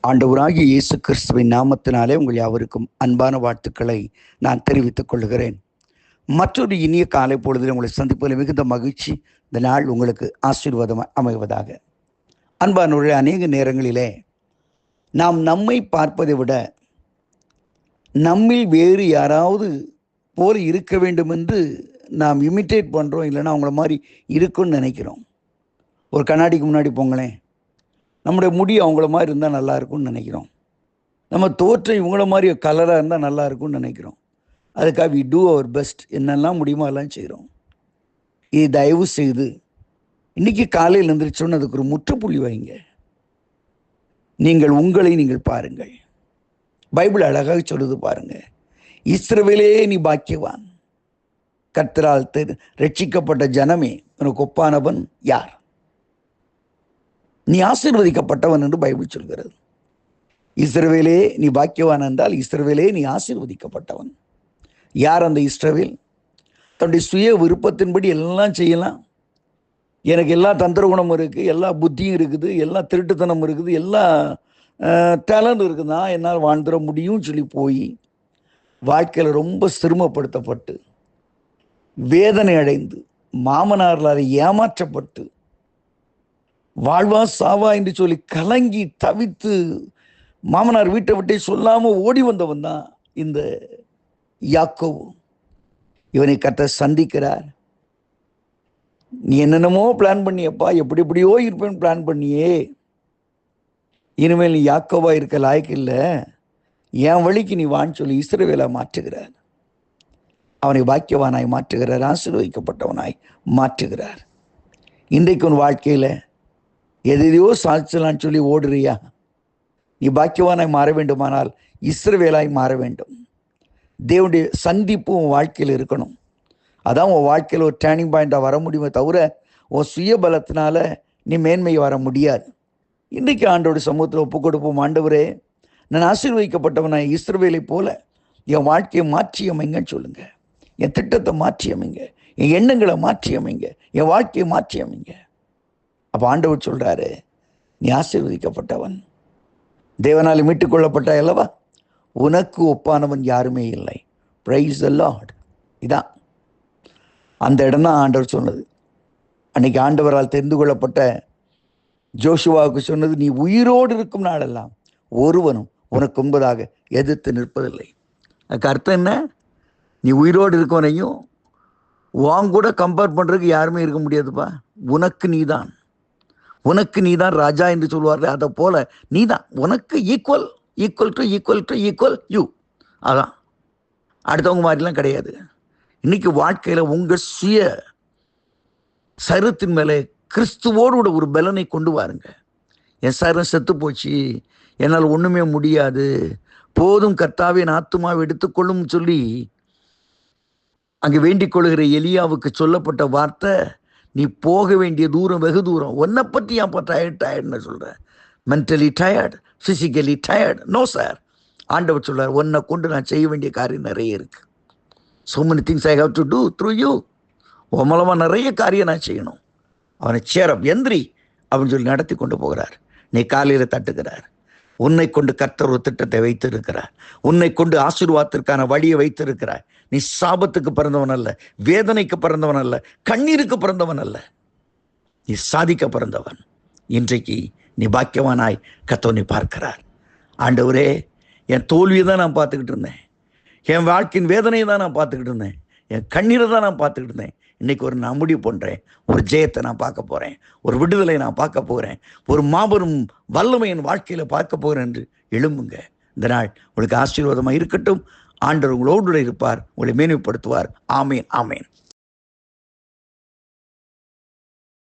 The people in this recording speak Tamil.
ஆண்டவராகிய இயேசு கிறிஸ்துவின் நாமத்தினாலே உங்கள் யாவருக்கும் அன்பான வாழ்த்துக்களை நான் தெரிவித்துக் கொள்கிறேன். மற்றொரு இனிய காலை பொழுதில் உங்களை சந்திப்பதில் மிகுந்த மகிழ்ச்சி. இந்த நாள் உங்களுக்கு ஆசீர்வாதமாக அமைவதாக. அன்பானவர்களே, அநேக நேரங்களிலே நாம் நம்மை பார்ப்பதை விட நம்மில் வேறு யாராவது போல இருக்க வேண்டும் என்று நாம் இமிட்டேட் பண்ணுறோம். இல்லைன்னா அவங்கள மாதிரி இருக்குன்னு நினைக்கிறோம். ஒரு கண்ணாடிக்கு முன்னாடி போங்களேன், நம்முடைய முடி அவங்கள மாதிரி இருந்தால் நல்லா இருக்கும்னு நினைக்கிறோம். நம்ம தோற்றம் இவங்கள மாதிரி கலராக இருந்தால் நல்லா இருக்கும்னு நினைக்கிறோம். அதுக்காக வி டூ அவர் பெஸ்ட். என்னெல்லாம் முடியுமோ எல்லாம் செய்கிறோம். இது தயவு செய்து இன்றைக்கி காலையில் எழுந்திரிச்சோன்னு அதுக்கு ஒரு முற்றுப்புள்ளி வைங்க. உங்களை நீங்கள் பாருங்கள். பைபிள் அழகாக சொல்லுது பாருங்க. இஸ்ரவேலே நீ பாக்கியவான், கர்த்தரால் ரட்சிக்கப்பட்ட ஜனமே உனக்கு ஒப்பானவன் யார்? நீ ஆசீர்வதிக்கப்பட்டவன் என்று பைபிள் சொல்கிறது. இஸ்ரவேலே நீ பாக்கியவான் என்றால் இஸ்ரவேலே நீ ஆசீர்வதிக்கப்பட்டவன். யார் அந்த இஸ்ரவேல்? தன்னுடைய சுய விருப்பத்தின்படி எல்லாம் செய்யலாம். எனக்கு எல்லா தந்திர குணமும் இருக்குது, எல்லா புத்தியும் இருக்குது, எல்லா திருட்டுத்தனம் இருக்குது, எல்லா டேலண்ட் இருக்குதுன்னா என்னால் வாழ்ந்துட முடியும்னு சொல்லி போய் வாழ்க்கையில் ரொம்ப சிரமப்படுத்தப்பட்டு வேதனை அடைந்து மாமனார்களால் ஏமாற்றப்பட்டு வாழ்வா சாவா என்று சொல்லி கலங்கி தவித்து மாமனார் வீட்டை விட்டே சொல்லாமல் ஓடி வந்தவன் தான் இந்த யாக்கோபு. இவனை கர்த்தர் சந்திக்கிறார். நீ என்னென்னமோ பிளான் பண்ணியப்பா, எப்படி எப்படியோ இருப்பேன்னு பிளான் பண்ணியே, இனிமேல் நீ யாக்கோவா இருக்க லாய்க்கு இல்லை, என் வழிக்கு நீ வான்னு சொல்லி இஸ்ரவேலை மாற்றுகிறார். அவனை பாக்கியவானாய் மாற்றுகிறார், ஆசீர்வதிக்கப்பட்டவனாய் மாற்றுகிறார். இன்றைக்கு உன் வாழ்க்கையில் எதையோ சாதிச்சலான்னு சொல்லி ஓடுறியா? நீ பாக்கியவானாய் மாற வேண்டுமானால் இஸ்ரவேலாய் மாற வேண்டும். தேவனுடைய சந்திப்பு உன் வாழ்க்கையில் இருக்கணும். அதான் உன் வாழ்க்கையில் ஒரு டேர்னிங் பாயிண்டாக வர முடியுமே தவிர உன் சுய பலத்தினால நீ மேன்மை வர முடியாது. இன்றைக்கு ஆண்டோட சமூகத்தில் ஒப்பு கொடுப்போம். ஆண்டவரே, நான் ஆசீர்வதிக்கப்பட்டவனாய் இஸ்ரவேலை போல என் வாழ்க்கையை மாற்றி அமைங்கன்னு சொல்லுங்க. என் திட்டத்தை மாற்றி அமைங்க, என் எண்ணங்களை மாற்றி அமைங்க, என் வாழ்க்கையை மாற்றி அமைங்க. அப்போ ஆண்டவர் சொல்றாரு, நீ ஆசீர்வதிக்கப்பட்டவன், தேவனால் மீட்டுக் கொள்ளப்பட்ட அல்லவா, உனக்கு ஒப்பானவன் யாருமே இல்லை. Praise the Lord. இதான் அந்த இடம் தான் ஆண்டவர் சொன்னது. அன்னைக்கு ஆண்டவரால் தெரிந்து கொள்ளப்பட்ட ஜோஷுவாவுக்கு சொன்னது, நீ உயிரோடு இருக்கும் நாளெல்லாம் ஒருவனும் உனக்கு முன்பதாக எதிர்த்து நிற்பதில்லை. அதுக்கு அர்த்தம் என்ன? நீ உயிரோடு இருக்கவனையும் வாங்க கூட கம்பேர் பண்ணுறதுக்கு யாருமே இருக்க முடியாதுப்பா. உனக்கு நீதான், உனக்கு நீதான் ராஜா என்று சொல்வார்கள். அதை போல நீதான், உனக்கு equal equal to equal to equal you. அதான், அடுத்தவங்க மாதிரிலாம் கிடையாது. இன்னைக்கு வாழ்க்கையில் உங்கள் சுய சரீரத்தின் மேலே கிறிஸ்துவோடு ஒரு பலனை கொண்டு வாருங்க. என் சரீரம் செத்து போச்சு, என்னால் ஒன்றுமே முடியாது, போதும் கர்த்தாவே என் ஆத்துமாவை எடுத்துக்கொள்ளும் சொல்லி அங்கே வேண்டிக் கொள்கிற எலியாவுக்கு சொல்லப்பட்ட வார்த்தை, நீ போக வேண்டிய தூரம் வெகு தூரம். உன்னை பற்றி ஏன்ப்பா டயர்டுன்னு சொல்கிறேன்? Mentally tired, physically tired? No sir. ஆண்டவர் சொல்றார், உன்னை கொண்டு நான் செய்ய வேண்டிய காரியம் நிறைய இருக்கு. so many things I have to do through you. உன் மூலமாக நிறைய காரியம் நான் செய்யணும். அவனை சேரம் எந்திரி அப்படின்னு சொல்லி நடத்தி கொண்டு போகிறார். நீ காலையில் தட்டுகிறார். உன்னை கொண்டு கர்த்தர் ஒரு திட்டத்தை வைத்திருக்கிறார். உன்னை கொண்டு ஆசீர்வாதத்திற்கான வழியை வைத்திருக்கிறார். நீ சாபத்துக்கு பிறந்தவன் அல்ல, வேதனைக்கு பிறந்தவன் அல்ல, கண்ணீருக்கு பிறந்தவன் அல்ல, நீ சாதிக்க பிறந்தவன். இன்றைக்கு நீ பாக்கியவானாய் கர்த்தர் பார்க்கிறார். ஆண்டவரே, என் தோல்வியை தான் நான் பார்த்துக்கிட்டு இருந்தேன், என் வாழ்க்கையின் வேதனையை தான் நான் பார்த்துக்கிட்டு இருந்தேன், என் கண்ணீரை தான் நான் பார்த்துக்கிட்டு இருந்தேன். இன்னைக்கு ஒரு நான் முடிவு பண்ணுறேன், ஒரு ஜெயத்தை நான் பார்க்க போகிறேன், ஒரு விடுதலை நான் பார்க்க போகிறேன், ஒரு மாபெரும் வல்லமை என் வாழ்க்கையில் பார்க்க போகிறேன் என்று எழும்புங்க. இந்த நாள் உங்களுக்கு ஆசீர்வாதமாக இருக்கட்டும். ஆண்டவர் உங்களோடு இருப்பார், உங்களை மேன்மைப்படுத்துவார். ஆமேன், ஆமேன்.